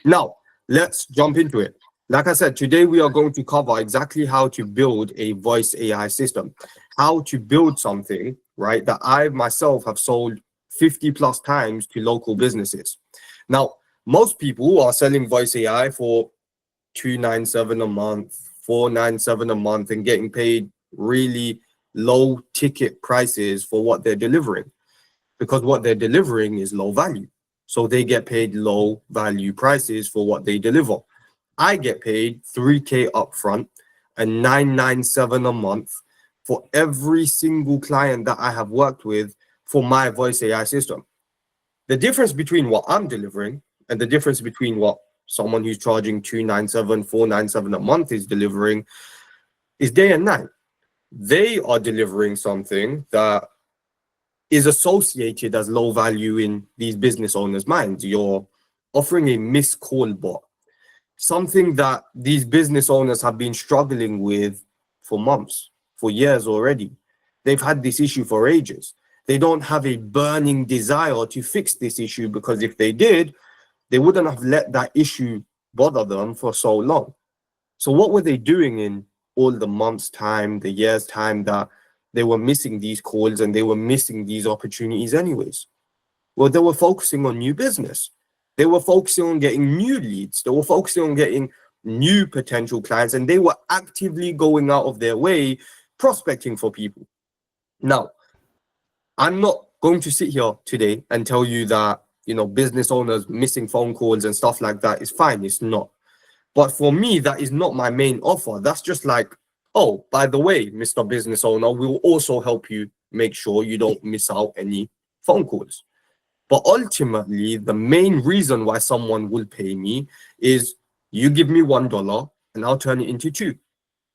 Now, let's jump into it. Like I said, today we are going to cover exactly how to build a voice AI system, how to build something, right, that I myself have sold 50 plus times to local businesses. Now, most people are selling voice AI for 297 a month, 497 a month, and getting paid really low ticket prices for what they're delivering, because what they're delivering is low value. So they get paid low value prices for what they deliver. I get paid 3K upfront and 997 a month for every single client that I have worked with for my voice AI system. The difference between what I'm delivering and the difference between what someone who's charging 297, 497 a month is delivering is day and night. They are delivering something that is associated as low value in these business owners' minds. You're offering a missed call bot, something that these business owners have been struggling with for months, for years already. They've had this issue for ages. They don't have a burning desire to fix this issue, because if they did, they wouldn't have let that issue bother them for so long. So what were they doing in all the months' time, the years' time that they were missing these calls and they were missing these opportunities anyways? Well, they were focusing on new business. They were focusing on getting new leads. They were focusing on getting new potential clients, and they were actively going out of their way prospecting for people. Now, I'm not going to sit here today and tell you that, business owners missing phone calls and stuff like that is fine. It's not. But for me, that is not my main offer. That's just like, oh, by the way, Mr. Business Owner, we'll also help you make sure you don't miss out any phone calls. But ultimately, the main reason why someone will pay me is you give me $1 and I'll turn it into two,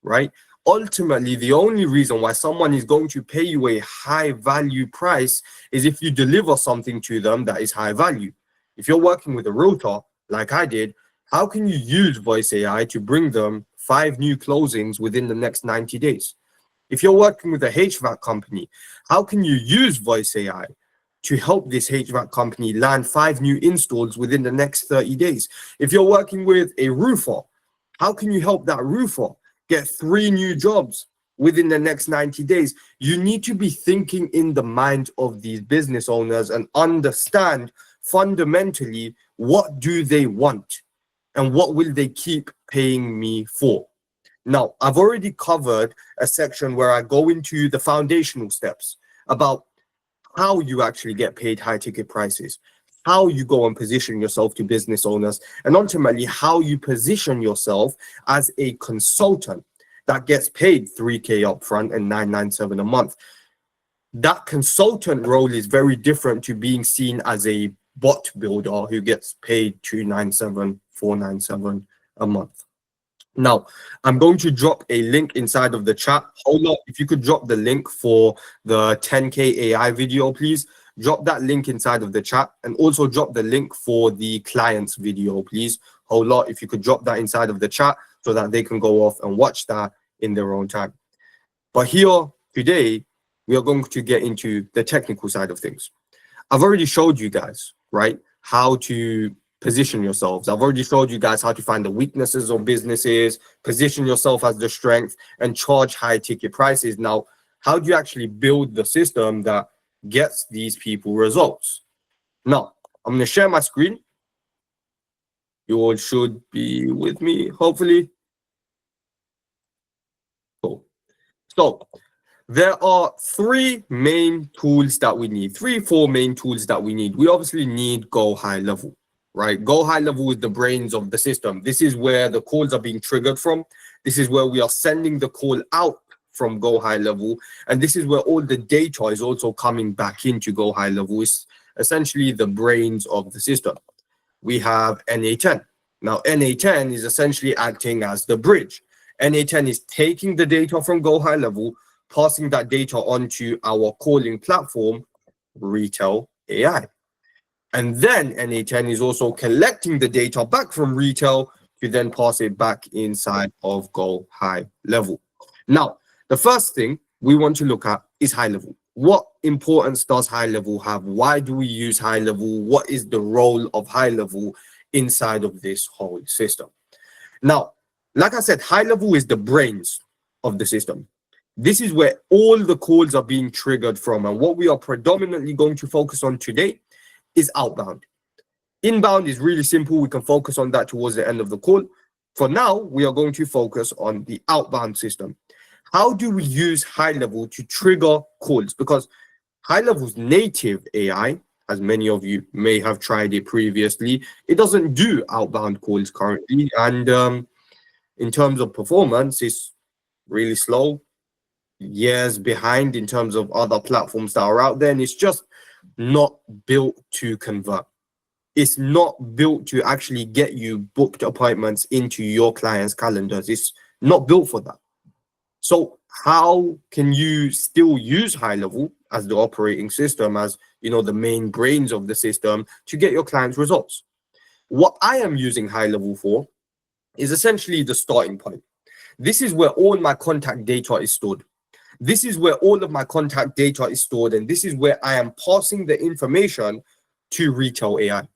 right? Ultimately, the only reason why someone is going to pay you a high value price is if you deliver something to them that is high value. If you're working with a realtor, like I did, how can you use voice AI to bring them 5 new closings within the next 90 days? If you're working with a HVAC company, how can you use voice AI to help this HVAC company land 5 new installs within the next 30 days? If you're working with a roofer, how can you help that roofer get 3 new jobs within the next 90 days? You need to be thinking in the mind of these business owners and understand fundamentally, what do they want and what will they keep paying me for? Now, I've already covered a section where I go into the foundational steps about how you actually get paid high ticket prices, how you go and position yourself to business owners, and ultimately how you position yourself as a consultant that gets paid 3K upfront and 997 a month. That consultant role is very different to being seen as a bot builder who gets paid 297, 497 a month. Now, I'm going to drop a link inside of the chat. Hold up, if you could drop the link for the 10K AI video, please. Drop that link inside of the chat, and also drop the link for the client's video, please. Hold up, if you could drop that inside of the chat so that they can go off and watch that in their own time. But here today, we are going to get into the technical side of things. I've already showed you guys, right, how to position yourselves. I've already showed you guys how to find the weaknesses of businesses, position yourself as the strength, and charge high ticket prices. Now, how do you actually build the system that gets these people results? Now, I'm going to share my screen. You all should be with me, hopefully. Cool. So there are 3 main tools that we need, 4 main tools that we need. We obviously need GoHighLevel, right? GoHighLevel is the brains of the system. This is where the calls are being triggered from. This is where we are sending the call out from GoHighLevel. And this is where all the data is also coming back into GoHighLevel. It's essentially the brains of the system. We have NA10. Now, NA10 is essentially acting as the bridge. NA10 is taking the data from GoHighLevel, passing that data onto our calling platform, Retail AI. And then NA10 is also collecting the data back from Retail to then pass it back inside of GoHighLevel. Now, the first thing we want to look at is high level. What importance does high level have? Why do we use high level? What is the role of high level inside of this whole system. Now, like I said, high level is the brains of the system. This is where all the calls are being triggered from. And what we are predominantly going to focus on today is outbound. Inbound is really simple. We can focus on that towards the end of the call. For now, we are going to focus on the outbound system. How do we use high level to trigger calls? Because high level's native AI, as many of you may have tried it previously, it doesn't do outbound calls currently. And in terms of performance, it's really slow, years behind in terms of other platforms that are out there. And it's just not built to convert. It's not built to actually get you booked appointments into your clients' calendars. It's not built for that. So how can you still use high level as the operating system, as the main brains of the system, to get your clients results? What I am using high level for is essentially the starting point. This is where all my contact data is stored. This is where all of my contact data is stored, and this is where I am passing the information to retail AI.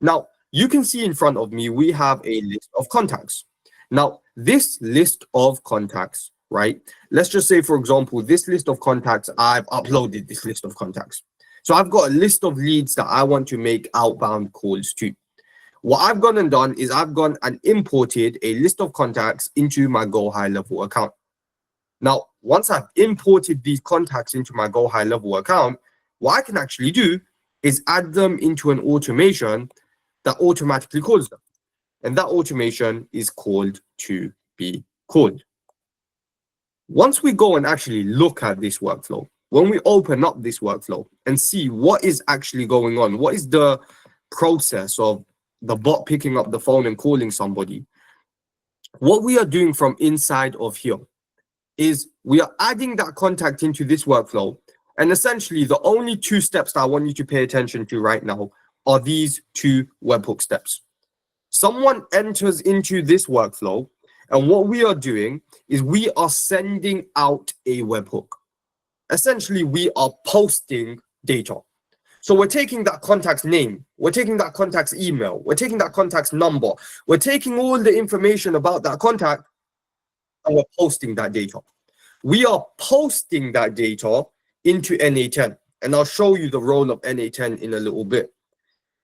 Now, you can see in front of me, we have a list of contacts. Now, this list of contacts, right? Let's just say, for example, this list of contacts, I've uploaded this list of contacts. So I've got a list of leads that I want to make outbound calls to. What I've gone and done is I've gone and imported a list of contacts into my GoHighLevel account. Now, once I've imported these contacts into my GoHighLevel account, what I can actually do is add them into an automation that automatically calls them. And that automation is called to be called. Once we go and actually look at this workflow, when we open up this workflow and see what is actually going on, what is the process of the bot picking up the phone and calling somebody, what we are doing from inside of here is we are adding that contact into this workflow. And essentially, the only two steps that I want you to pay attention to right now are these two webhook steps. Someone enters into this workflow, and what we are doing is we are sending out a webhook. Essentially, we are posting data. So we're taking that contact's name, we're taking that contact's email, we're taking that contact's number, we're taking all the information about that contact, and we're posting that data. We are posting that data into NA10, and I'll show you the role of NA10 in a little bit.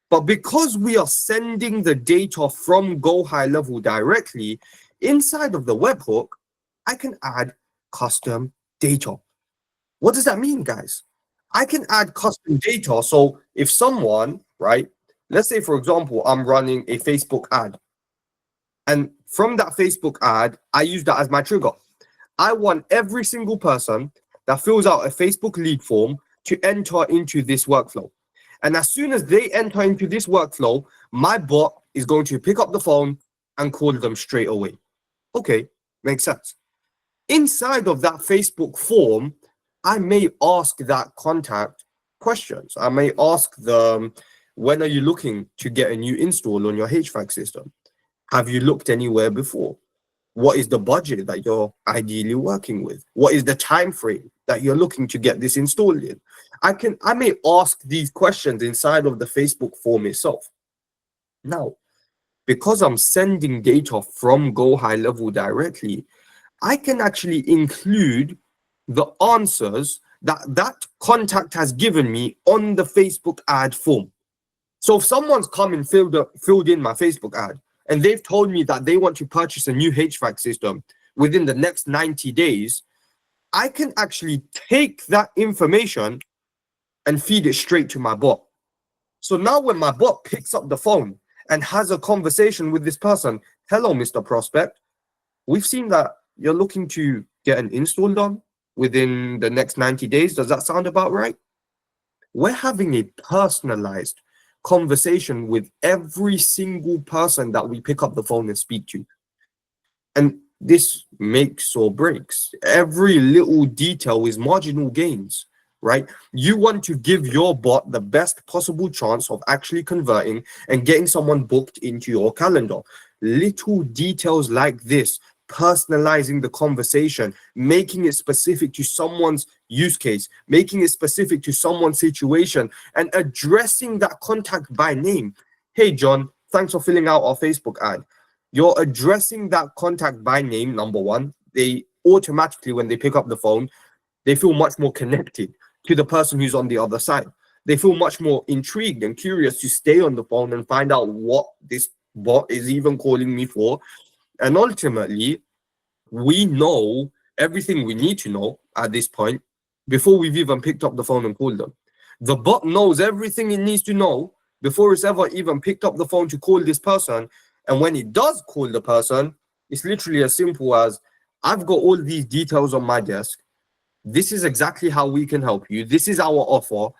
But because we are sending the data from GoHighLevel directly inside of the webhook, I can add custom data. What does that mean, guys? I can add custom data. So if someone, right, let's say, for example, I'm running a Facebook ad, and from that Facebook ad, I use that as my trigger. I want every single person that fills out a Facebook lead form to enter into this workflow. And as soon as they enter into this workflow, my bot is going to pick up the phone and call them straight away. Okay, makes sense. Inside of that Facebook form, I may ask that contact questions. I may ask them, when are you looking to get a new install on your HVAC system? Have you looked anywhere before? What is the budget that you're ideally working with? What is the time frame that you're looking to get this installed in? I may ask these questions inside of the Facebook form itself. Now, because I'm sending data from GoHighLevel directly, I can actually include the answers that contact has given me on the Facebook ad form. So if someone's come and filled in my Facebook ad, and they've told me that they want to purchase a new HVAC system within the next 90 days, I can actually take that information and feed it straight to my bot. So now when my bot picks up the phone and has a conversation with this person, hello, Mr. Prospect, we've seen that you're looking to get an install done within the next 90 days. Does that sound about right? We're having a personalized conversation with every single person that we pick up the phone and speak to. And this makes or breaks. Every little detail is marginal gains, right? You want to give your bot the best possible chance of actually converting and getting someone booked into your calendar. Little details like this, personalizing the conversation, making it specific to someone's use case, making it specific to someone's situation, and addressing that contact by name. Hey, John, thanks for filling out our Facebook ad. You're addressing that contact by name, number one. They automatically, when they pick up the phone, they feel much more connected to the person who's on the other side. They feel much more intrigued and curious to stay on the phone and find out what this bot is even calling me for. And ultimately, we know everything we need to know at this point before we've even picked up the phone and called them. The bot knows everything it needs to know before it's ever even picked up the phone to call this person. And when it does call the person, it's literally as simple as, I've got all these details on my desk. This is exactly how we can help you. This is our offer.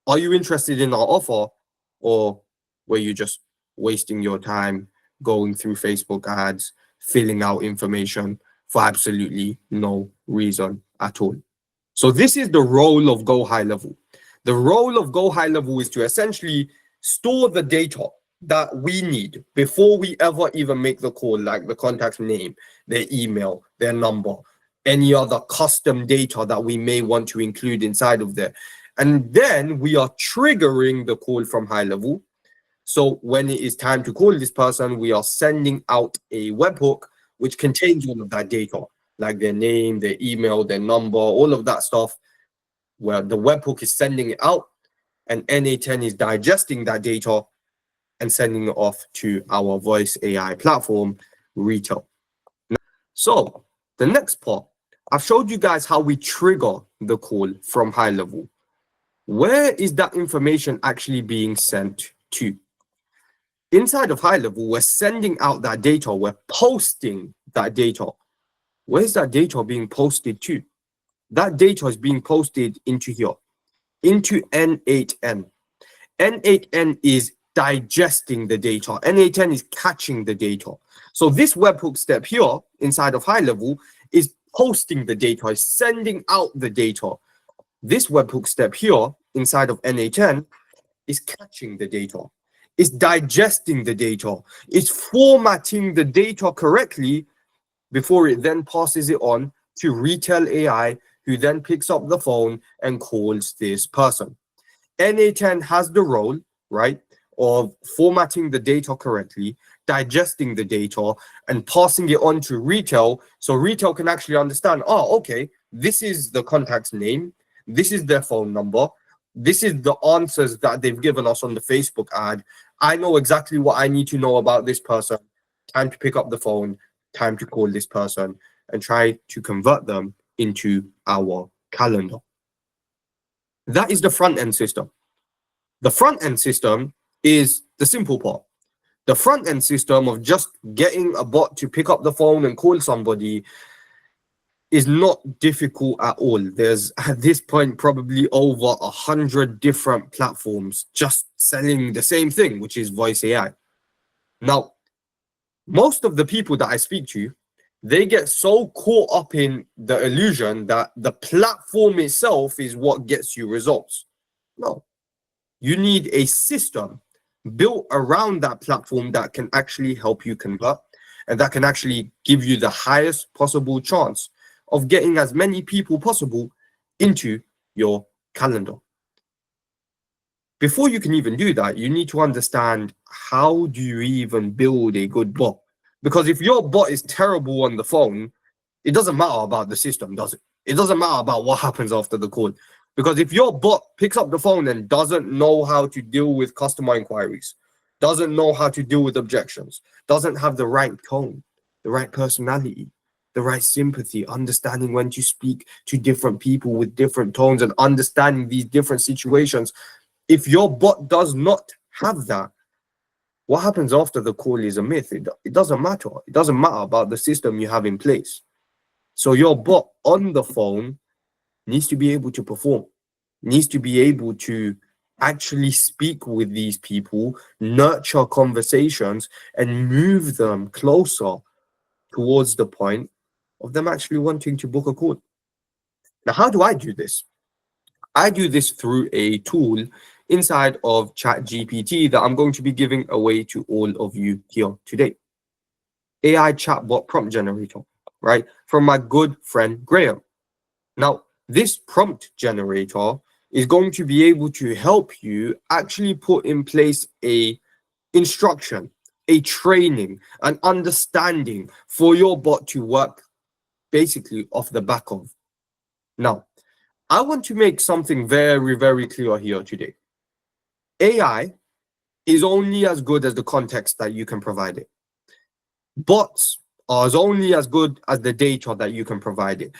Are you interested in our offer? Or were you just wasting your time going through Facebook ads, filling out information for absolutely no reason at all? So this is the role of GoHighLevel. The role of GoHighLevel is to essentially store the data that we need before we ever even make the call, like the contact's name, their email, their number, any other custom data that we may want to include inside of there. And then we are triggering the call from HighLevel. So when it is time to call this person, we are sending out a webhook which contains all of that data, like their name, their email, their number, all of that stuff, where the webhook is sending it out and NA10 is digesting that data and sending it off to our voice AI platform, Retail. So the next part, I've showed you guys how we trigger the call from HighLevel. Where is that information actually being sent to? Inside of HighLevel, we're sending out that data, we're posting that data. Where's that data being posted to? That data is being posted into here, into N8N. N8N is digesting the data. N8N is catching the data. So this webhook step here inside of HighLevel is posting the data, is sending out the data. This webhook step here inside of N8N is catching the data. It's digesting the data. It's formatting the data correctly before it then passes it on to Retail AI, who then picks up the phone and calls this person. NA10 has the role, right, of formatting the data correctly, digesting the data, and passing it on to Retail, so Retail can actually understand, oh, okay, this is the contact's name, this is their phone number, this is the answers that they've given us on the Facebook ad. I know exactly what I need to know about this person. Time to pick up the phone, time to call this person, and try to convert them into our calendar. That is the front end system. The front end system is the simple part. The front end system of just getting a bot to pick up the phone and call somebody is not difficult at all. There's at this point probably over 100 different platforms just selling the same thing, which is voice AI. Now, most of the people that I speak to, they get so caught up in the illusion that the platform itself is what gets you results. No, you need a system built around that platform that can actually help you convert and that can actually give you the highest possible chance of getting as many people possible into your calendar. Before you can even do that, you need to understand, how do you even build a good bot? Because if your bot is terrible on the phone, it doesn't matter about the system, does it? It doesn't matter about what happens after the call. Because if your bot picks up the phone and doesn't know how to deal with customer inquiries, doesn't know how to deal with objections, doesn't have the right tone, the right personality, the right sympathy, understanding when to speak to different people with different tones and understanding these different situations, if your bot does not have that, what happens after the call is a myth. It doesn't matter. It doesn't matter about the system you have in place. So your bot on the phone needs to be able to perform, needs to be able to actually speak with these people, nurture conversations, and move them closer towards the point of them actually wanting to book a call. Now, how do I do this? I do this through a tool inside of ChatGPT that I'm going to be giving away to all of you here today. AI chatbot prompt generator, right? From my good friend Graham. Now, this prompt generator is going to be able to help you actually put in place a instruction a training, an understanding for your bot to work basically off the back of. Now, I want to make something very, very clear here today. AI is only as good as the context that you can provide it. Bots are only as good as the data that you can provide it.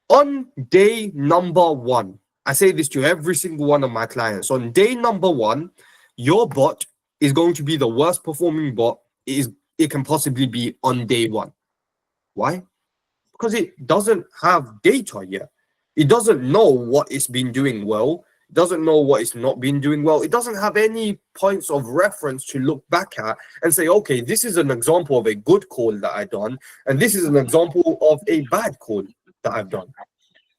On day number one, I say this to every single one of my clients. On day number one, your bot is going to be the worst performing bot it can possibly be on day one. Why? Because it doesn't have data yet. It doesn't know what it's been doing well. It doesn't know what it's not been doing well. It doesn't have any points of reference to look back at and say, okay, this is an example of a good call that I've done, and this is an example of a bad call that I've done.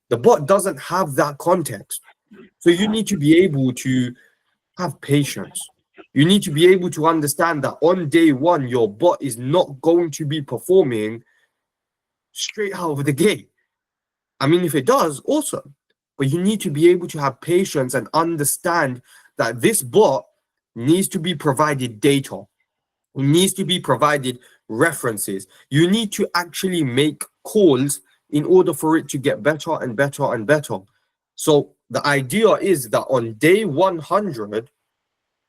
The bot doesn't have that context. So you need to be able to have patience. You need to be able to understand that on day one, your bot is not going to be performing straight out of the gate. I mean, if it does, awesome. But you need to be able to have patience and understand that this bot needs to be provided data. It needs to be provided references. You need to actually make calls in order for it to get better and better and better. So the idea is that on day 100,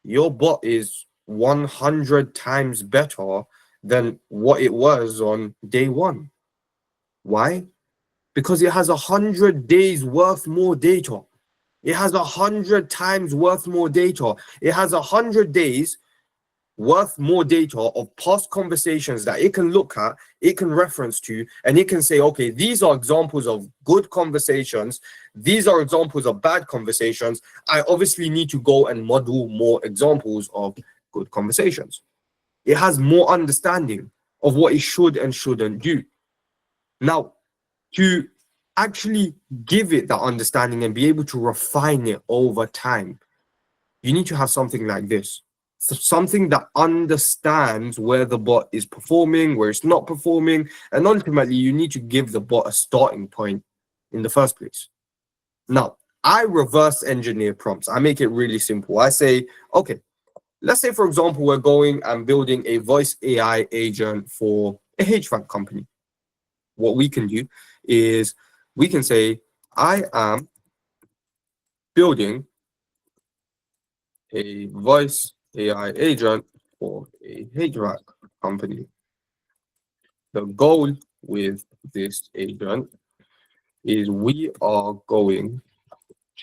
your bot is 100 times better than what it was on day one. Why? Because it has 100 days worth more data. It has 100 times worth more data. It has 100 days worth more data of past conversations that it can look at, it can reference to, and it can say, okay, these are examples of good conversations. These are examples of bad conversations. I obviously need to go and model more examples of good conversations. It has more understanding of what it should and shouldn't do. Now, to actually give it that understanding and be able to refine it over time, you need to have something like this. So something that understands where the bot is performing, where it's not performing, and ultimately you need to give the bot a starting point in the first place. Now, I reverse engineer prompts. I make it really simple. I say, okay, let's say, for example, we're going and building a voice AI agent for a HVAC company. What we can do is we can say, I am building a voice AI agent for a HVAC company. The goal with this agent is we are going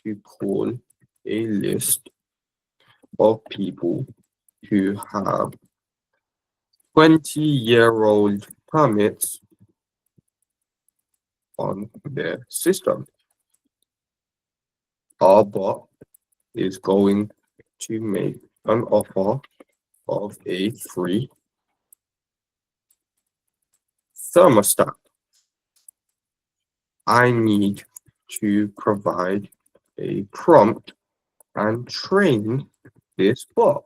to call a list of people who have 20-year-old permits on their system. Our bot is going to make an offer of a free thermostat. I need to provide a prompt and train this bot.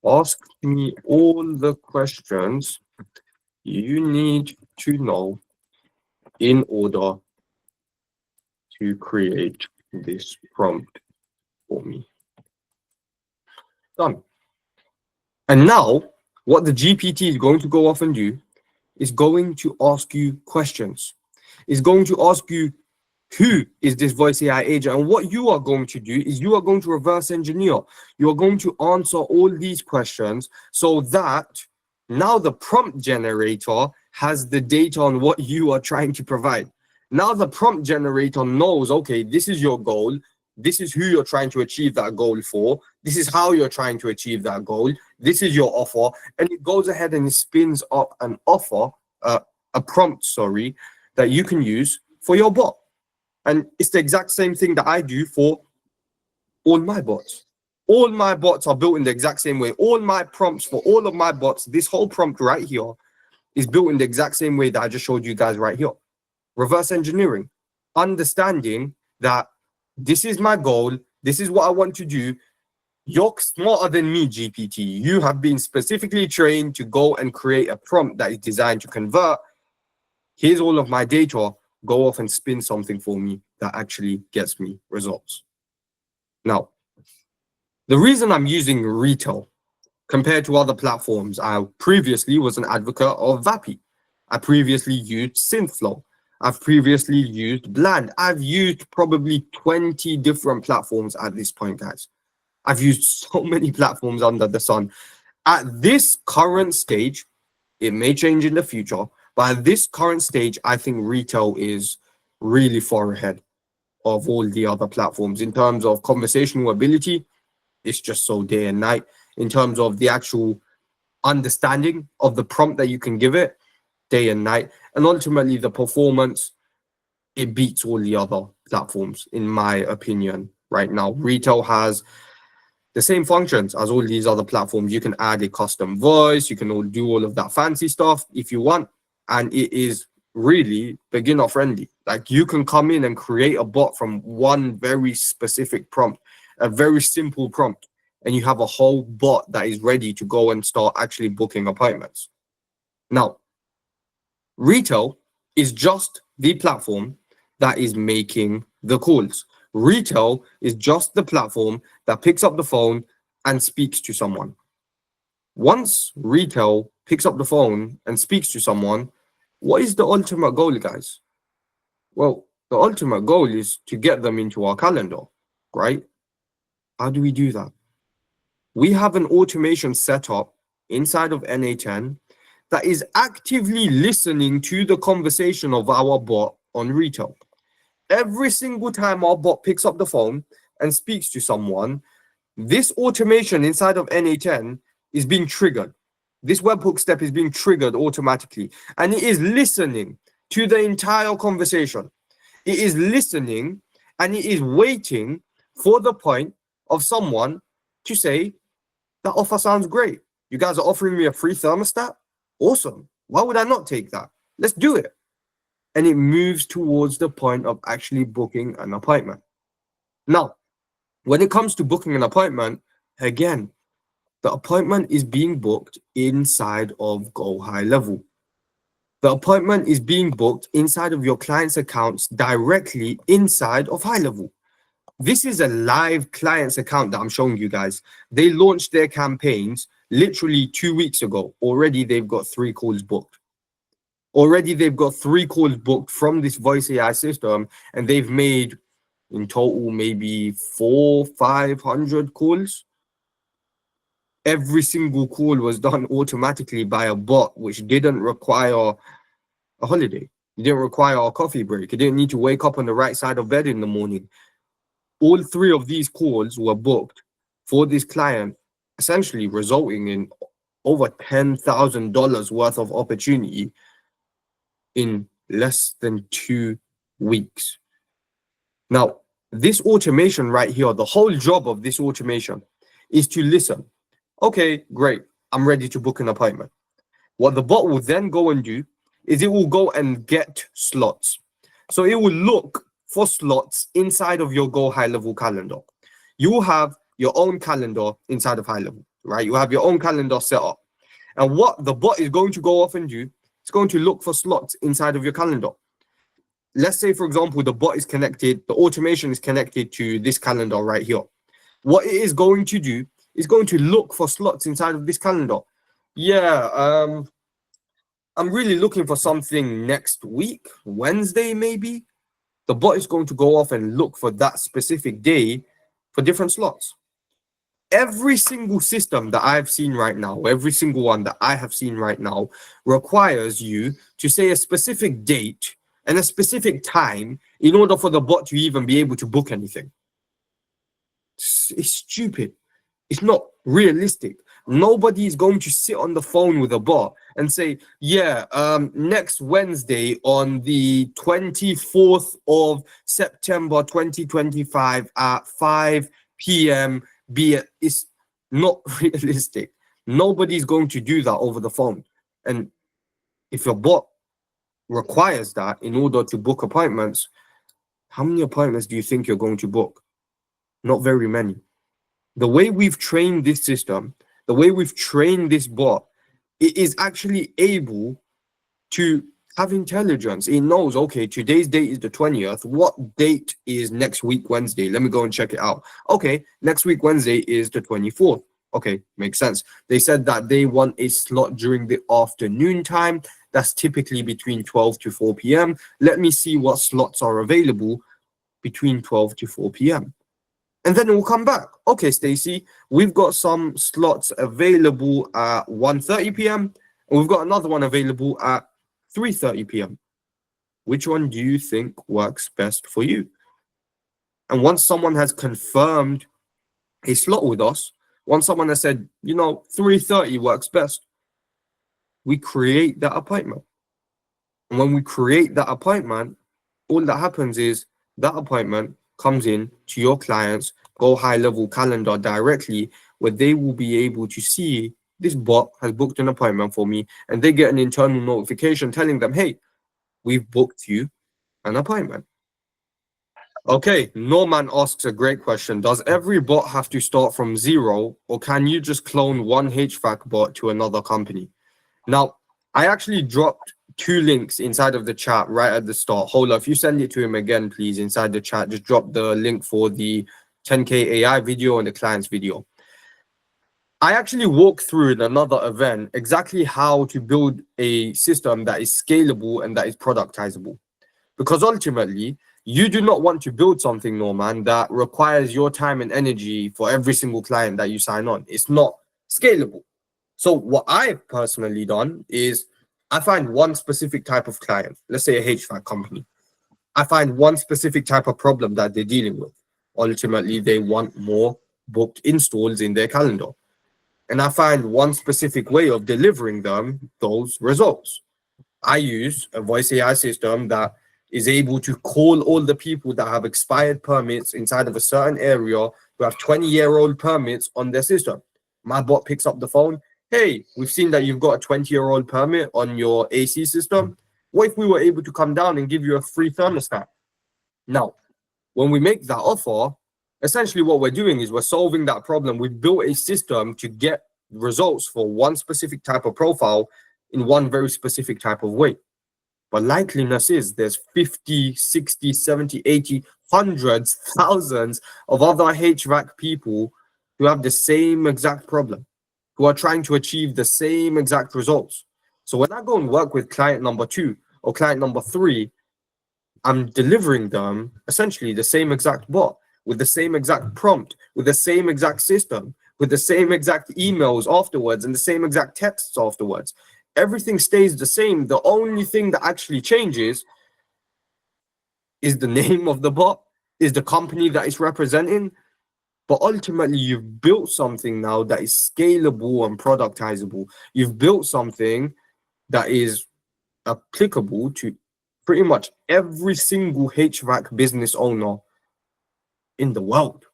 Ask me all the questions you need to know in order to create this prompt for me. Done. And now, what the GPT is going to go off and do is going to ask you questions. It's going to ask you, who is this voice AI agent? And what you are going to do is you are going to reverse engineer. You are going to answer all these questions so that now the prompt generator has the data on what you are trying to provide. Now the prompt generator knows, okay, this is your goal. This is who you're trying to achieve that goal for. This is how you're trying to achieve that goal. This is your offer. And it goes ahead and it spins up an offer, a prompt, sorry, that you can use for your bot. And it's the exact same thing that I do for all my bots. All my bots are built in the exact same way. All my prompts for all of my bots, this whole prompt right here is built in the exact same way that I just showed you guys right here. Reverse engineering, understanding that this is my goal. This is what I want to do. You're smarter than me, GPT. You have been specifically trained to go and create a prompt that is designed to convert. Here's all of my data. Go off and spin something for me that actually gets me results. Now, the reason I'm using retail compared to other platforms. I previously was an advocate of Vapi. I previously used Synthflow. I've previously used Bland. I've used probably 20 different platforms at this point, guys. I've used so many platforms under the sun. At this current stage, it may change in the future, but at this current stage, I think retail is really far ahead of all the other platforms in terms of conversational ability. It's just so day and night. In terms of the actual understanding of the prompt that you can give it, day and night. And ultimately, the performance, it beats all the other platforms, in my opinion, right now. Retail has the same functions as all these other platforms. You can add a custom voice, you can all do all of that fancy stuff if you want, and it is really beginner friendly. Like, you can come in and create a bot from one very specific prompt, a very simple prompt, and you have a whole bot that is ready to go and start actually booking appointments. Now, retail is just the platform that is making the calls. Retail is just the platform that picks up the phone and speaks to someone. Once retail picks up the phone and speaks to someone, what is the ultimate goal, guys? Well, the ultimate goal is to get them into our calendar, right? How do we do that? We have an automation set up inside of NA10 that is actively listening to the conversation of our bot on retail. Every single time our bot picks up the phone and speaks to someone, this automation inside of NA10 is being triggered. This webhook step is being triggered automatically, and it is listening to the entire conversation. It is listening and it is waiting for the point of someone to say, that offer sounds great. You guys are offering me a free thermostat? Awesome. Why would I not take that? Let's do it. And it moves towards the point of actually booking an appointment. Now, when it comes to booking an appointment, again, the appointment is being booked inside of GoHighLevel. The appointment is being booked inside of your client's accounts directly inside of HighLevel. This is a live client's account that I'm showing you guys. They launched their campaigns literally 2 weeks ago. Already they've got 3 calls booked. Already they've got 3 calls booked from this voice AI system, and they've made in total maybe 400-500 calls. Every single call was done automatically by a bot, which didn't require a holiday. It didn't require a coffee break. It didn't need to wake up on the right side of bed in the morning. All 3 of these calls were booked for this client, essentially resulting in over $10,000 worth of opportunity in less than 2 weeks. Now, this automation right here, the whole job of this automation is to listen. Okay, great. I'm ready to book an appointment. What the bot will then go and do is it will go and get slots. So it will look for slots inside of your GoHighLevel calendar. You will have your own calendar inside of HighLevel, right? You have your own calendar set up. And what the bot is going to go off and do, it's going to look for slots inside of your calendar. Let's say, for example, the bot is connected, the automation is connected to this calendar right here. What it is going to do is going to look for slots inside of this calendar. Yeah, I'm really looking for something next week, Wednesday maybe. The bot is going to go off and look for that specific day for different slots. Every single system that I've seen right now, every single one that I have seen right now requires you to say a specific date and a specific time in order for the bot to even be able to book anything. It's stupid. It's not realistic. Nobody is going to sit on the phone with a bot and say, yeah, next Wednesday on the 24th of September 2025 at 5 p.m. It's not realistic. Nobody's going to do that over the phone. And if your bot requires that in order to book appointments, how many appointments do you think you're going to book? Not very many. The way we've trained this system, the way we've trained this bot, it is actually able to have intelligence. It knows, okay, today's date is the 20th. What date is next week Wednesday? Let me go and check it out. Okay, next week Wednesday is the 24th. Okay, makes sense. They said that they want a slot during the afternoon time. That's typically between 12 to 4 p.m. Let me see what slots are available between 12 to 4 p.m. And then we'll come back. Okay, Stacy, we've got some slots available at 1:30 p.m. and we've got another one available at 3:30 p.m. Which one do you think works best for you? And once someone has confirmed a slot with us, once someone has said, 3:30 works best, we create that appointment. And when we create that appointment, all that happens is that appointment comes in to your client's GoHighLevel calendar directly, where they will be able to see this bot has booked an appointment for me, and they get an internal notification telling them, hey, we've booked you an appointment. Okay, Norman asks a great question. Does every bot have to start from zero, or can you just clone one HVAC bot to another company? Now, I actually dropped 2 links inside of the chat right at the start. Hold on, if you send it to him again, please, inside the chat, just drop the link for the 10K AI video and the client's video. I actually walked through in another event exactly how to build a system that is scalable and that is productizable. Because ultimately, you do not want to build something, Norman, that requires your time and energy for every single client that you sign on. It's not scalable. So what I've personally done is I find one specific type of client, let's say a HVAC company. I find one specific type of problem that they're dealing with. Ultimately, they want more booked installs in their calendar. And I find one specific way of delivering them those results. I use a voice AI system that is able to call all the people that have expired permits inside of a certain area who have 20-year-old permits on their system. My bot picks up the phone. Hey, we've seen that you've got a 20-year-old permit on your AC system. What if we were able to come down and give you a free thermostat? Now, when we make that offer, essentially what we're doing is we're solving that problem. We've built a system to get results for one specific type of profile in one very specific type of way. But likeliness is there's 50, 60, 70, 80, hundreds, thousands of other HVAC people who have the same exact problem, who are trying to achieve the same exact results. So when I go and work with client number 2 or client number 3, I'm delivering them essentially the same exact bot with the same exact prompt, with the same exact system, with the same exact emails afterwards and the same exact texts afterwards. Everything stays the same. The only thing that actually changes is the name of the bot, is the company that it's representing. But ultimately, you've built something now that is scalable and productizable. You've built something that is applicable to pretty much every single HVAC business owner in the world.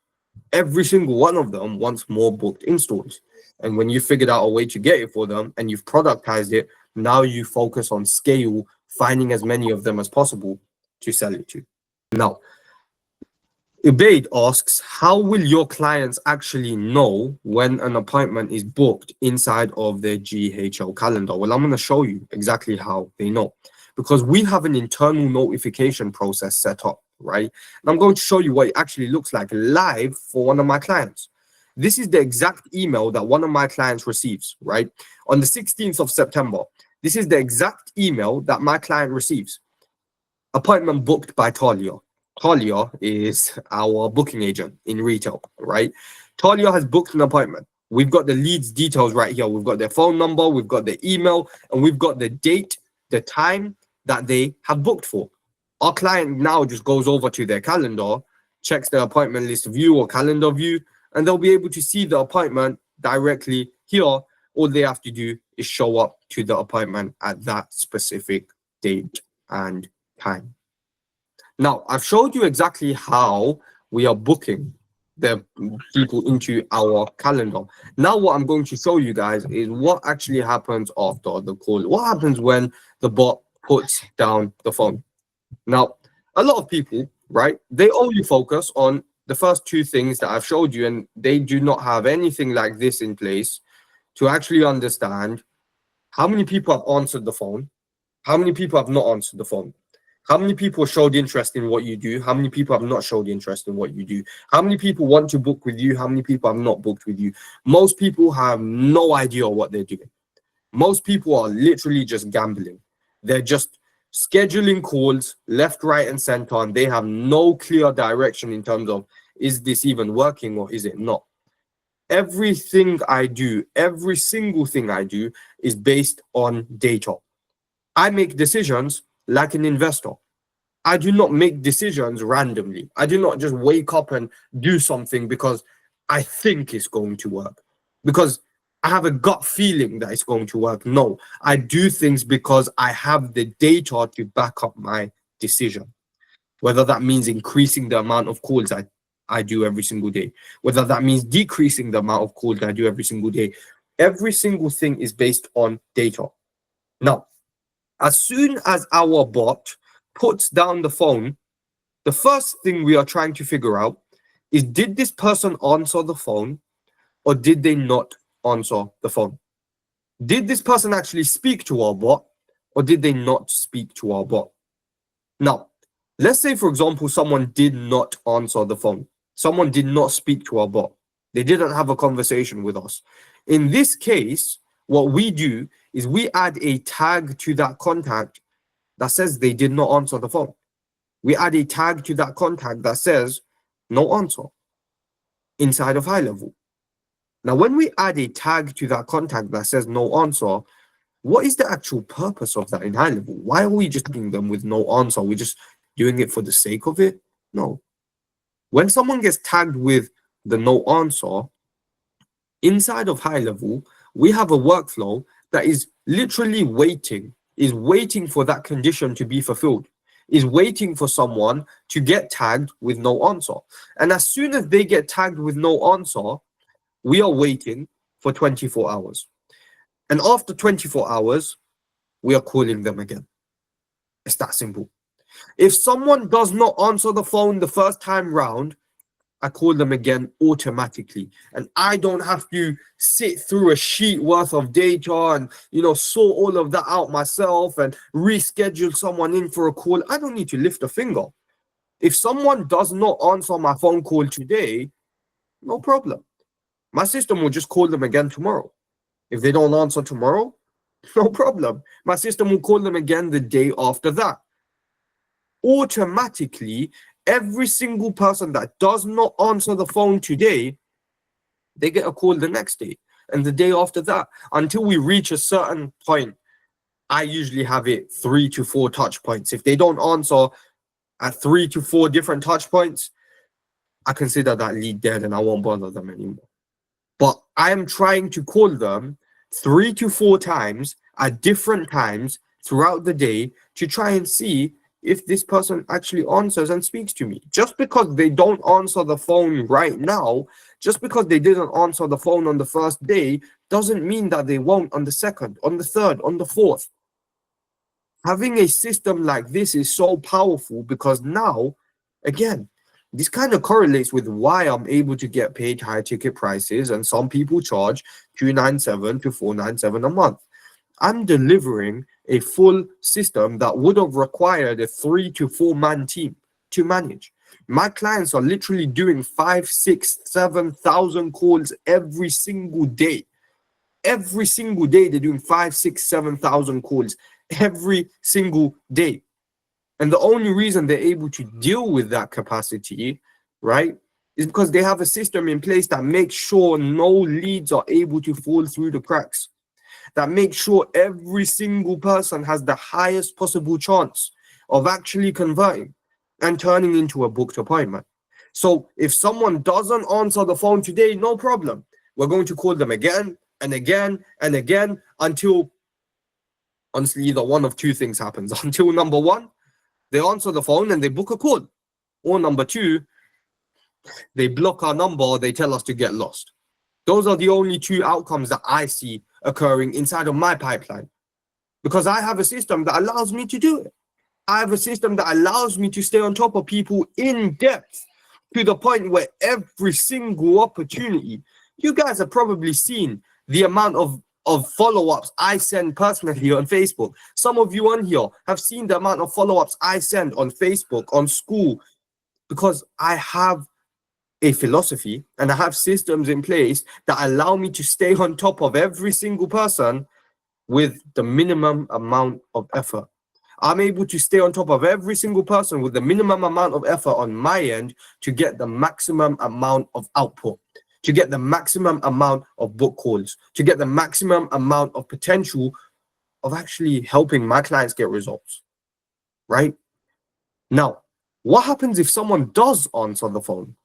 Every single one of them wants more booked installs. And when you figured out a way to get it for them and you've productized it, now you focus on scale, finding as many of them as possible to sell it to. Now, Ubaid asks, how will your clients actually know when an appointment is booked inside of their GHL calendar? Well, I'm going to show you exactly how they know, because we have an internal notification process set up, right? And I'm going to show you what it actually looks like live for one of my clients. This is the exact email that one of my clients receives, right? On the 16th of September, this is the exact email that my client receives. Appointment booked by Talia. Talia is our booking agent in retail, right? Talia has booked an appointment. We've got the leads details right here. We've got their phone number, we've got their email, and we've got the date, the time that they have booked for. Our client now just goes over to their calendar, checks their appointment list view or calendar view, and they'll be able to see the appointment directly here. All they have to do is show up to the appointment at that specific date and time. Now, I've showed you exactly how we are booking the people into our calendar. Now, what I'm going to show you guys is what actually happens after the call. What happens when the bot puts down the phone? Now, a lot of people, right, they only focus on the first 2 things that I've showed you, and they do not have anything like this in place to actually understand how many people have answered the phone, how many people have not answered the phone, How many people showed interest in what you do? How many people have not showed interest in what you do? How many people want to book with you? How many people have not booked with you? Most people have no idea what they're doing. Most people are literally just gambling. They're just scheduling calls left, right, and center, and they have no clear direction in terms of, is this even working or is it not? Everything I do, every single thing I do is based on data. I make decisions like an investor. I do not make decisions randomly. I do not just wake up and do something because I think it's going to work, because I have a gut feeling that it's going to work. No, I do things because I have the data to back up my decision. Whether that means increasing the amount of calls I do every single day, whether that means decreasing the amount of calls I do every single day. Every single thing is based on data. Now, as soon as our bot puts down the phone, the first thing we are trying to figure out is, did this person answer the phone or did they not answer the phone? Did this person actually speak to our bot or did they not speak to our bot? Now, let's say, for example, someone did not answer the phone. Someone did not speak to our bot. They didn't have a conversation with us. In this case, what we do is we add a tag to that contact that says they did not answer the phone. We add a tag to that contact that says no answer inside of HighLevel. Now, when we add a tag to that contact that says no answer, what is the actual purpose of that in HighLevel? Why are we just doing them with no answer? We're just doing it for the sake of it? No. When someone gets tagged with the no answer, inside of HighLevel, we have a workflow that is literally waiting for that condition to be fulfilled, is waiting for someone to get tagged with no answer. And as soon as they get tagged with no answer, we are waiting for 24 hours. And after 24 hours, we are calling them again. It's that simple. If someone does not answer the phone the first time round, I call them again automatically. And I don't have to sit through a sheet worth of data and, sort all of that out myself and reschedule someone in for a call. I don't need to lift a finger. If someone does not answer my phone call today, no problem. My system will just call them again tomorrow. If they don't answer tomorrow, no problem. My system will call them again the day after that. Automatically, every single person that does not answer the phone today, they get a call the next day and the day after that, until we reach a certain point. I usually have it 3 to 4 touch points. If they don't answer at 3 to 4 different touch points, I consider that lead dead and I won't bother them anymore. But I am trying to call them 3 to 4 times at different times throughout the day to try and see if this person actually answers and speaks to me. Just because they don't answer the phone right now, just because they didn't answer the phone on the first day, doesn't mean that they won't on the second, on the third, on the fourth. Having a system like this is so powerful because now, again, this kind of correlates with why I'm able to get paid high ticket prices, and some people charge $297 to $497 a month. I'm delivering a full system that would have required a 3 to 4 man team to manage. My clients are literally doing 5, 6, 7,000 calls every single day. Every single day, they're doing 5, 6, 7,000 calls every single day. And the only reason they're able to deal with that capacity, right, is because they have a system in place that makes sure no leads are able to fall through the cracks, that makes sure every single person has the highest possible chance of actually converting and turning into a booked appointment. So if someone doesn't answer the phone today, no problem. We're going to call them again and again and again until, honestly, either one of two things happens. Until number one, they answer the phone and they book a call. Or number two, they block our number or they tell us to get lost. Those are the only two outcomes that I see occurring inside of my pipeline, because I have a system that allows me to do it. I have a system that allows me to stay on top of people in depth to the point where every single opportunity, you guys have probably seen the amount of of follow-ups I send personally on Facebook. Some of you on here have seen the amount of follow-ups I send on Facebook, on school, because I have a philosophy and I have systems in place that allow me to stay on top of every single person with the minimum amount of effort. I'm able to stay on top of every single person with the minimum amount of effort on my end to get the maximum amount of output, to get the maximum amount of book calls, to get the maximum amount of potential of actually helping my clients get results, right? Now, what happens if someone does answer the phone?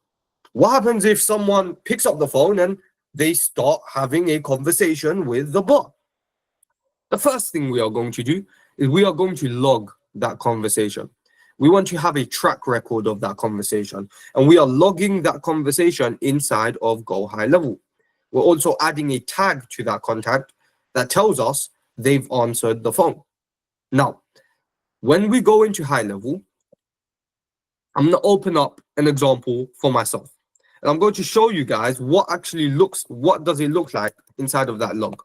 What happens if someone picks up the phone and they start having a conversation with the bot? The first thing we are going to do is we are going to log that conversation. We want to have a track record of that conversation, and we are logging that conversation inside of GoHighLevel. We're also adding a tag to that contact that tells us they've answered the phone. Now, when we go into HighLevel, I'm going to open up an example for myself. And I'm going to show you guys what does it look like inside of that log.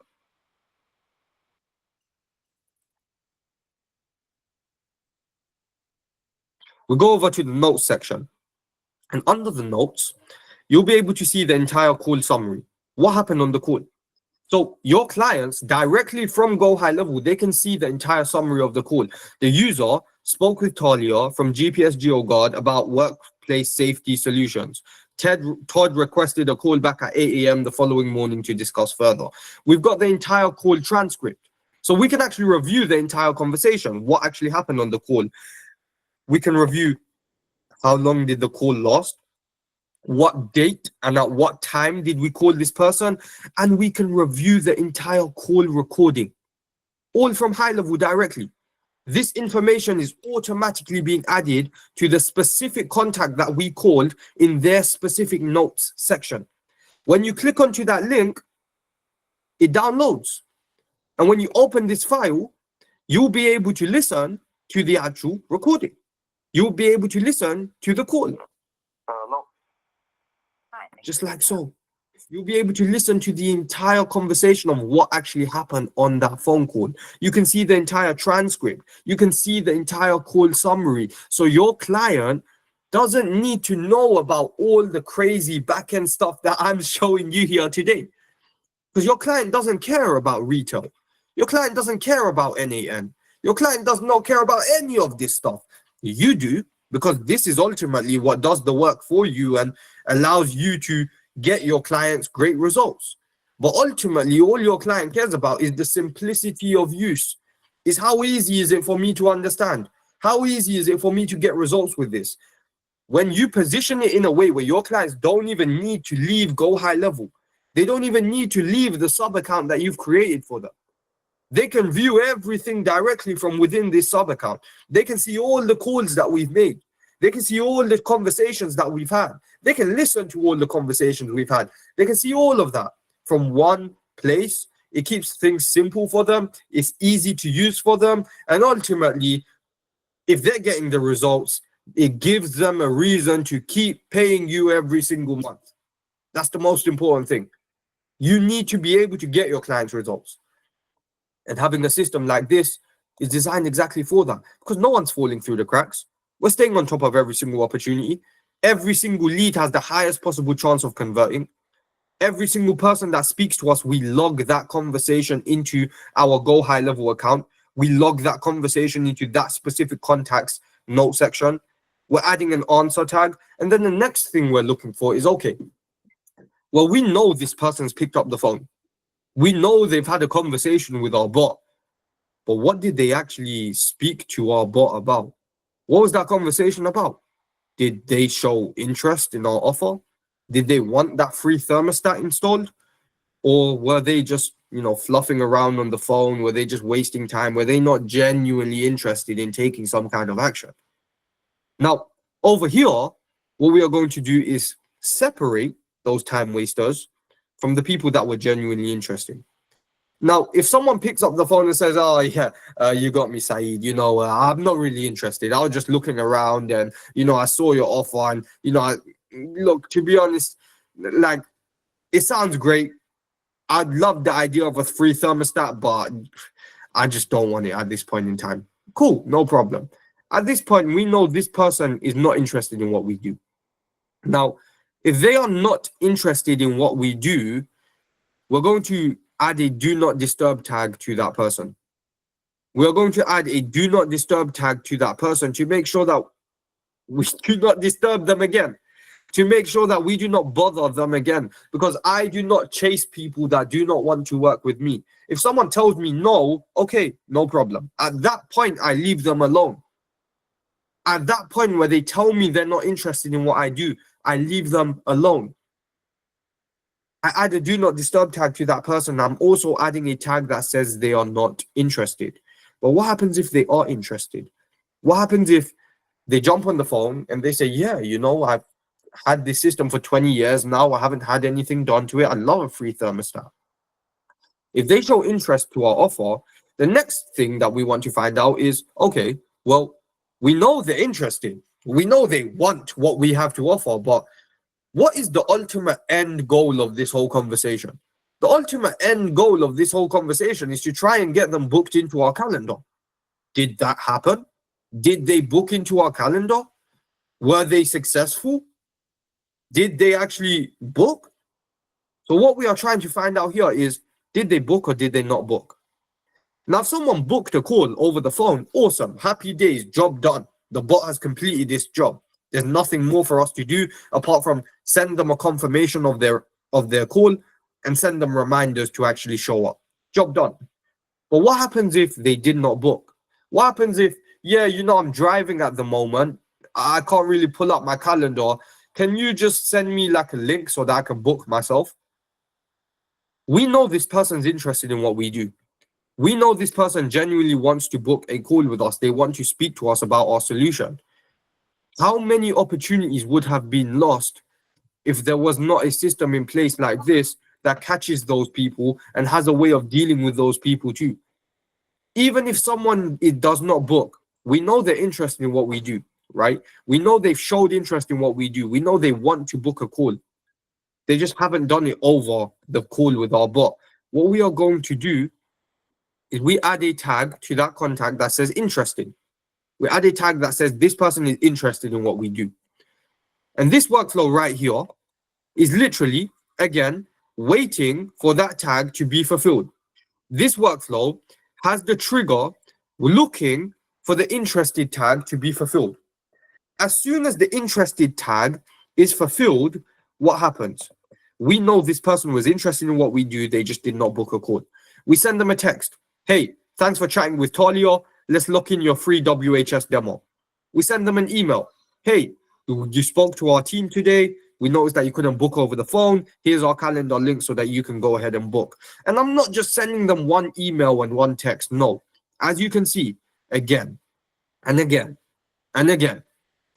We'll go over to the notes section. And under the notes, you'll be able to see the entire call summary. What happened on the call? So your clients directly from GoHighLevel, they can see the entire summary of the call. The user spoke with Talia from GPS GeoGuard about workplace safety solutions. Todd requested a call back at 8 a.m. the following morning to discuss further. We've got the entire call transcript. So we can actually review the entire conversation, what actually happened on the call. We can review how long did the call last, what date and at what time did we call this person, and we can review the entire call recording, all from HighLevel directly. This information is automatically being added to the specific contact that we called in their specific notes section. When you click onto that link, it downloads. And when you open this file, you'll be able to listen to the actual recording. You'll be able to listen to the call. Just like so. You'll be able to listen to the entire conversation of what actually happened on that phone call. You can see the entire transcript. You can see the entire call summary. So your client doesn't need to know about all the crazy back-end stuff that I'm showing you here today. Because your client doesn't care about retail. Your client doesn't care about NAN. Your client does not care about any of this stuff. You do, because this is ultimately what does the work for you and allows you to get your clients great results. But ultimately, all your client cares about is the simplicity of use. Is how easy is it for me to understand? How easy is it for me to get results with this? When you position it in a way where your clients don't even need to leave GoHighLevel, they don't even need to leave the sub account that you've created for them. They can view everything directly from within this sub account. They can see all the calls that we've made. They can see all the conversations that we've had. They can listen to all the conversations we've had. They can see all of that from one place. It keeps things simple for them. It's easy to use for them. And ultimately, if they're getting the results, it gives them a reason to keep paying you every single month. That's the most important thing. You need to be able to get your clients results. And having a system like this is designed exactly for that, because no one's falling through the cracks. We're staying on top of every single opportunity. Every single lead has the highest possible chance of converting. Every single person that speaks to us, we log that conversation into our GoHighLevel account. We log that conversation into that specific contact's note section. We're adding an answer tag. And then the next thing we're looking for is, okay, well, we know this person's picked up the phone. We know they've had a conversation with our bot. But what did they actually speak to our bot about? What was that conversation about? Did they show interest in our offer? Did they want that free thermostat installed? Or were they just, fluffing around on the phone? Were they just wasting time? Were they not genuinely interested in taking some kind of action? Now, over here, what we are going to do is separate those time wasters from the people that were genuinely interested. Now, if someone picks up the phone and says, oh, yeah, you got me, Saeed, I'm not really interested. I was just looking around and, I saw your offer and, look, to be honest, like, it sounds great. I'd love the idea of a free thermostat, but I just don't want it at this point in time. Cool, no problem. At this point, we know this person is not interested in what we do. Now, if they are not interested in what we do, we're going to add a do not disturb tag to that person. We're going to add a do not disturb tag to that person to make sure that we do not disturb them again, to make sure that we do not bother them again, because I do not chase people that do not want to work with me. If someone tells me no, okay, no problem. At that point, I leave them alone. At that point where they tell me they're not interested in what I do, I leave them alone. I add a do not disturb tag to that person. I'm also adding a tag that says they are not interested. But what happens if they are interested? What happens if they jump on the phone and they say, yeah, you know, I've had this system for 20 years now. I haven't had anything done to it. I love a free thermostat. If they show interest to our offer, the next thing that we want to find out is, okay, well, we know they're interested. We know they want what we have to offer, but what is the ultimate end goal of this whole conversation? The ultimate end goal of this whole conversation is to try and get them booked into our calendar. Did that happen? Did they book into our calendar? Were they successful? Did they actually book? So what we are trying to find out here is, did they book or did they not book? Now, if someone booked a call over the phone, awesome, happy days, job done. The bot has completed this job. There's nothing more for us to do apart from send them a confirmation of their call and send them reminders to actually show up. Job done. But what happens if they did not book? What happens if, yeah, you know, I'm driving at the moment. I can't really pull up my calendar. Can you just send me like a link so that I can book myself? We know this person's interested in what we do. We know this person genuinely wants to book a call with us. They want to speak to us about our solution. How many opportunities would have been lost if there was not a system in place like this that catches those people and has a way of dealing with those people too? Even if someone does not book, we know they're interested in what we do, right? We know they've showed interest in what we do. We know they want to book a call. They just haven't done it over the call with our bot. What we are going to do is we add a tag to that contact that says interested. We add a tag that says this person is interested in what we do. And this workflow right here is literally, again, waiting for that tag to be fulfilled. This workflow has the trigger looking for the interested tag to be fulfilled. As soon as the interested tag is fulfilled, what happens? We know this person was interested in what we do. They just did not book a call. We send them a text. Hey, thanks for chatting with Talia. Let's lock in your free WHS demo. We send them an email. Hey, you spoke to our team today. We noticed that you couldn't book over the phone. Here's our calendar link so that you can go ahead and book. And I'm not just sending them one email and one text. No. As you can see, again and again and again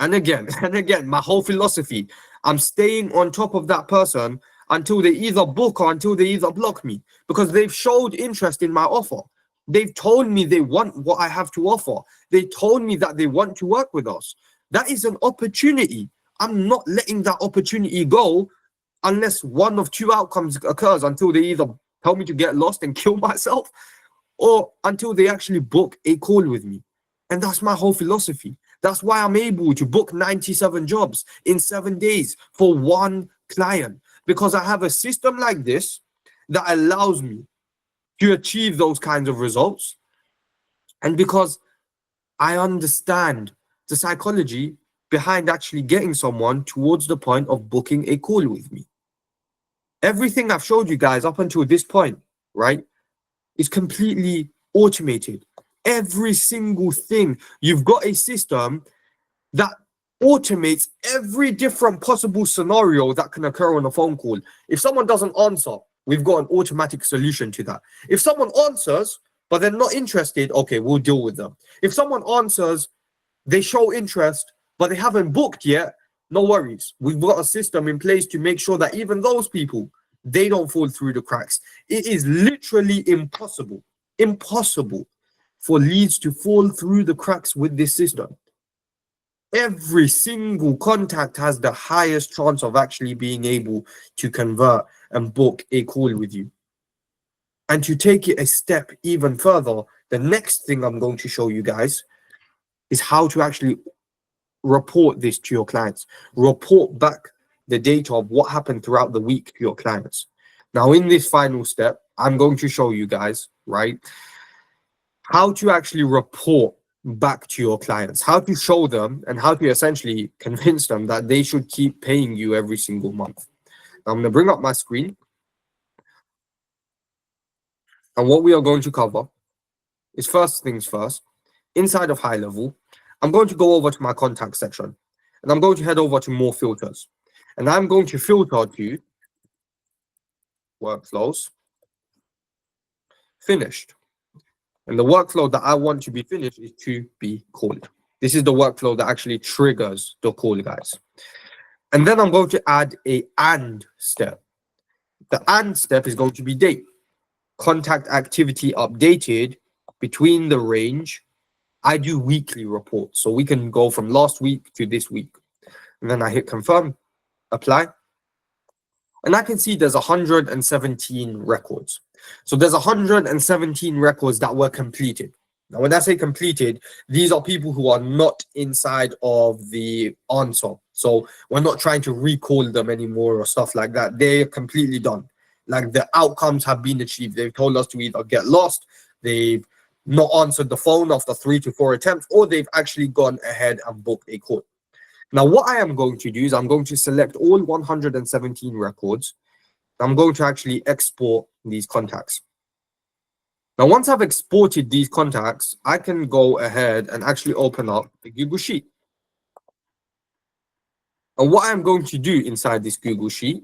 and again and again, my whole philosophy, I'm staying on top of that person until they either book or until they either block me, because they've showed interest in my offer. They've told me they want what I have to offer. They told me that they want to work with us. That is an opportunity. I'm not letting that opportunity go unless one of two outcomes occurs, until they either tell me to get lost and kill myself, or until they actually book a call with me. And that's my whole philosophy. That's why I'm able to book 97 jobs in 7 days for one client, because I have a system like this that allows me to achieve those kinds of results. And because I understand the psychology behind actually getting someone towards the point of booking a call with me. Everything I've showed you guys up until this point, right, is completely automated. Every single thing. You've got a system that automates every different possible scenario that can occur on a phone call. If someone doesn't answer, we've got an automatic solution to that. If someone answers, but they're not interested, okay, we'll deal with them. If someone answers, they show interest, but they haven't booked yet, no worries. We've got a system in place to make sure that even those people, they don't fall through the cracks. It is literally impossible for leads to fall through the cracks with this system. Every single contact has the highest chance of actually being able to convert and book a call with you. And to take it a step even further, the next thing I'm going to show you guys is how to actually report this to your clients. Report back the data of what happened throughout the week to your clients. Now, in this final step, I'm going to show you guys, right, how to actually report back to your clients, how to show them and how to essentially convince them that they should keep paying you every single month. Now, I'm going to bring up my screen. And what we are going to cover is first things first, inside of high level, I'm going to go over to my contact section and I'm going to head over to more filters. And I'm going to filter to workflows finished. And the workflow that I want to be finished is to be called. This is the workflow that actually triggers the call, guys. And then I'm going to add a and step. The and step is going to be date. Contact activity updated between the range. I do weekly reports, so we can go from last week to this week. And then I hit confirm, apply. And I can see there's 117 records. So there's 117 records that were completed. Now, when I say completed, these are people who are not inside of the answer. So we're not trying to recall them anymore or stuff like that. They're completely done. Like the outcomes have been achieved. They've told us to either get lost, they've not answered the phone after 3 to 4 attempts, or they've actually gone ahead and booked a call. Now, what I am going to do is I'm going to select all 117 records. I'm going to actually export these contacts. Now, once I've exported these contacts, I can go ahead and actually open up the Google Sheet. And what I'm going to do inside this Google Sheet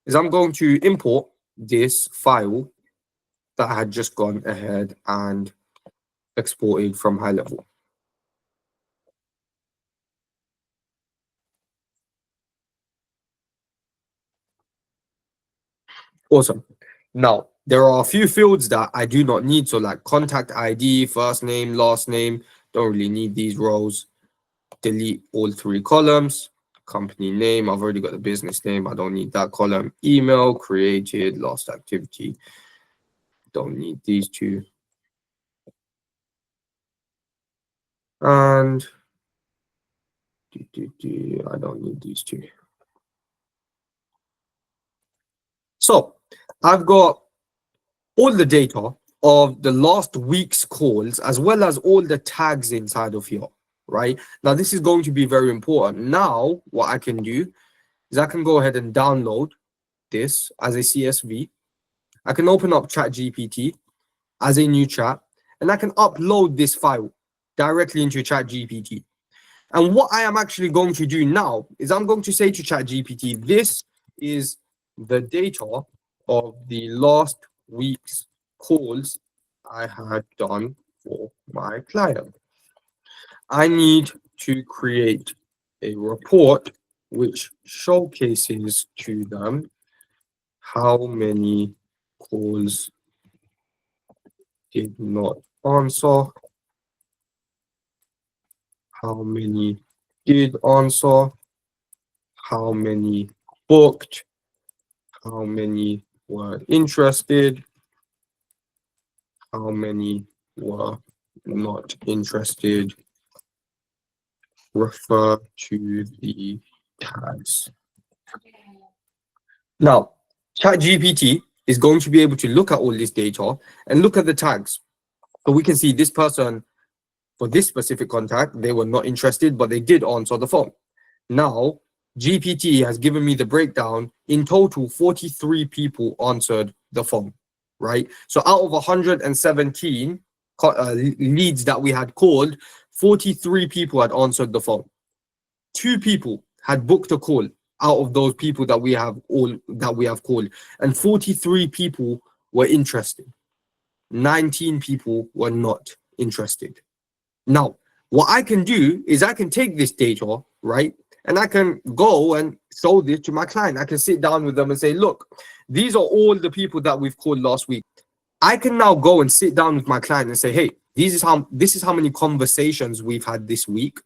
is I'm going to import this file that I had just gone ahead and exported from high level. Awesome. Now, there are a few fields that I do not need. So like contact ID, first name, last name, don't really need these rows. Delete all 3 columns. Company name, I've already got the business name. I don't need that column. Email, created, last activity. Don't need these 2. And I don't need these 2. So I've got all the data of the last week's calls, as well as all the tags inside of here, right? Now, this is going to be very important. Now, what I can do is I can go ahead and download this as a CSV. I can open up ChatGPT as a new chat, and I can upload this file directly into ChatGPT. And what I am actually going to do now is I'm going to say to ChatGPT, this is the data of the last week's calls I had done for my client. I need to create a report which showcases to them how many calls did not answer, how many did answer, how many booked, how many were interested, how many were not interested. Refer to the tags. Now, ChatGPT is going to be able to look at all this data and look at the tags. So we can see this person, for this specific contact, they were not interested, but they did answer the phone. Now, GPT has given me the breakdown. In total, 43 people answered the phone, right? So out of 117 leads that we had called, 43 people had answered the phone. 2 people had booked a call out of those people that we have called, and 43 people were interested. 19 people were not interested. Now, what I can do is I can take this data, right? And I can go and show this to my client. I can sit down with them and say, look, these are all the people that we've called last week. I can now go and sit down with my client and say, hey, this is how many conversations we've had this week.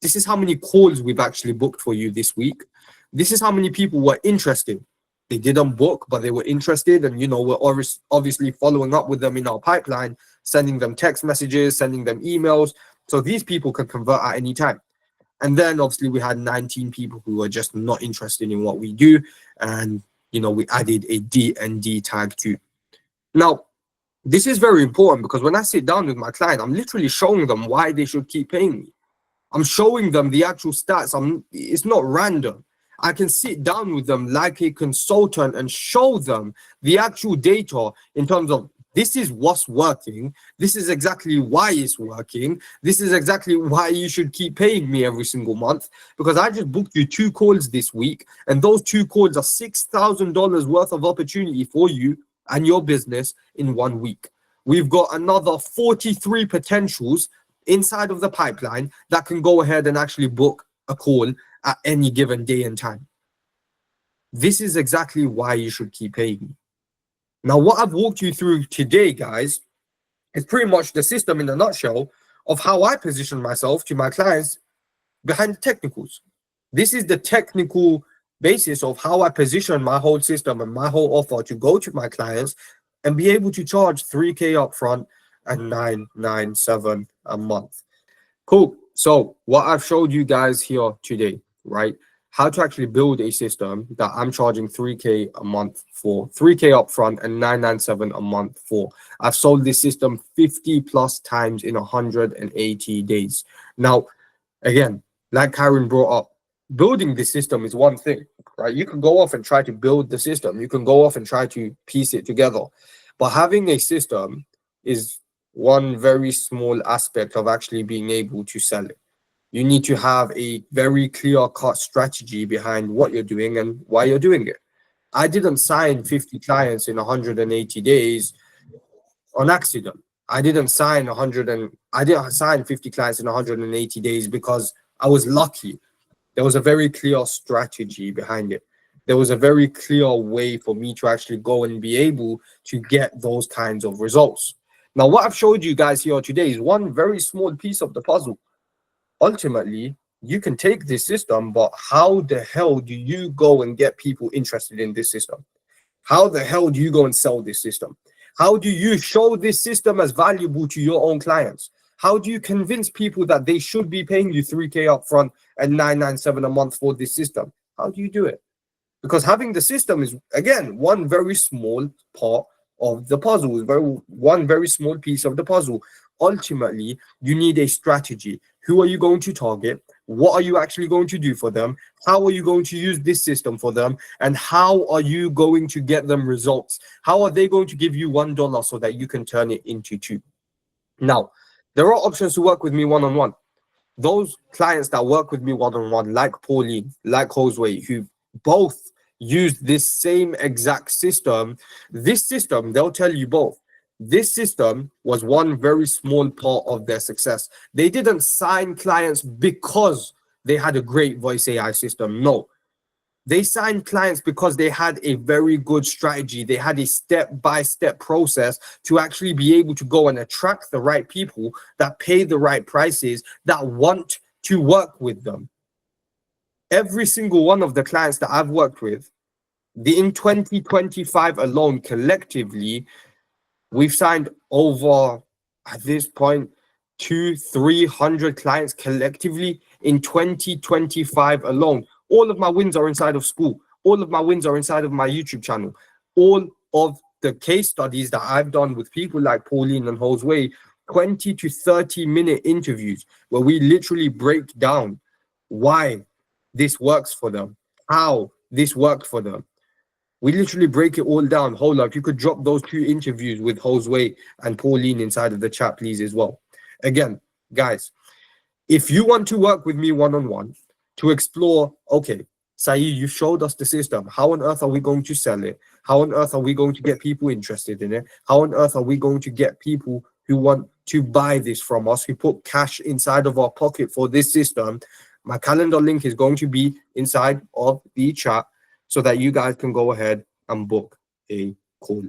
This is how many calls we've actually booked for you this week. This is how many people were interested. They didn't book, but they were interested, and we're obviously following up with them in our pipeline, sending them text messages, sending them emails, so these people can convert at any time. And then obviously we had 19 people who were just not interested in what we do, and we added a D&D tag too. Now, this is very important, because when I sit down with my client, I'm literally showing them why they should keep paying me. I'm showing them the actual stats. It's not random. I can sit down with them like a consultant and show them the actual data in terms of, this is what's working. This is exactly why it's working. This is exactly why you should keep paying me every single month, because I just booked you 2 calls this week, and those 2 calls are $6,000 worth of opportunity for you and your business in 1 week. We've got another 43 potentials inside of the pipeline that can go ahead and actually book a call at any given day and time. This is exactly why you should keep paying me. Now, what I've walked you through today, guys, is pretty much the system in a nutshell of how I position myself to my clients behind the technicals. This is the technical basis of how I position my whole system and my whole offer to go to my clients and be able to charge 3K upfront and 997 a month. Cool. So what I've showed you guys here today, right? How to actually build a system that I'm charging 3K a month for, 3K upfront and 997 a month for. I've sold this system 50 plus times in 180 days. Now, again, like Karen brought up, building the system is one thing, right? You can go off and try to build the system. You can go off and try to piece it together. But having a system is one very small aspect of actually being able to sell it. You need to have a very clear-cut strategy behind what you're doing and why you're doing it. I didn't sign 50 clients in 180 days on accident. I didn't sign 50 clients in 180 days because I was lucky. There was a very clear strategy behind it. There was a very clear way for me to actually go and be able to get those kinds of results. Now, what I've showed you guys here today is one very small piece of the puzzle. Ultimately, you can take this system, but how the hell do you go and get people interested in this system? How the hell do you go and sell this system? How do you show this system as valuable to your own clients? How do you convince people that they should be paying you 3K upfront and 997 a month for this system? How do you do it? Because having the system is, again, one very small part of the puzzle, one very small piece of the puzzle. Ultimately, you need a strategy. Who are you going to target? What are you actually going to do for them? How are you going to use this system for them? And how are you going to get them results? How are they going to give you $1 so that you can turn it into 2? Now, there are options to work with me one-on-one. Those clients that work with me one-on-one, like Pauline, like Josue, who both use this same exact system, this system, they'll tell you both, this system was one very small part of their success. They didn't sign clients because they had a great voice AI system. No, they signed clients because they had a very good strategy. They had a step-by-step process to actually be able to go and attract the right people that pay the right prices, that want to work with them. Every single one of the clients that I've worked with, in 2025 alone, collectively, we've signed over, at this point, 200-300 clients collectively in 2025 alone. All of my wins are inside of school. All of my wins are inside of my YouTube channel. All of the case studies that I've done with people like Pauline and Josue, 20 to 30-minute interviews where we literally break down why this works for them, how this worked for them. We literally break it all down. Hold up, you could drop those 2 interviews with Josue and Pauline inside of the chat, please, as well. Again, guys, if you want to work with me one-on-one to explore, okay, Saeed, you showed us the system. How on earth are we going to sell it? How on earth are we going to get people interested in it? How on earth are we going to get people who want to buy this from us, who put cash inside of our pocket for this system? My calendar link is going to be inside of the chat so that you guys can go ahead and book a call.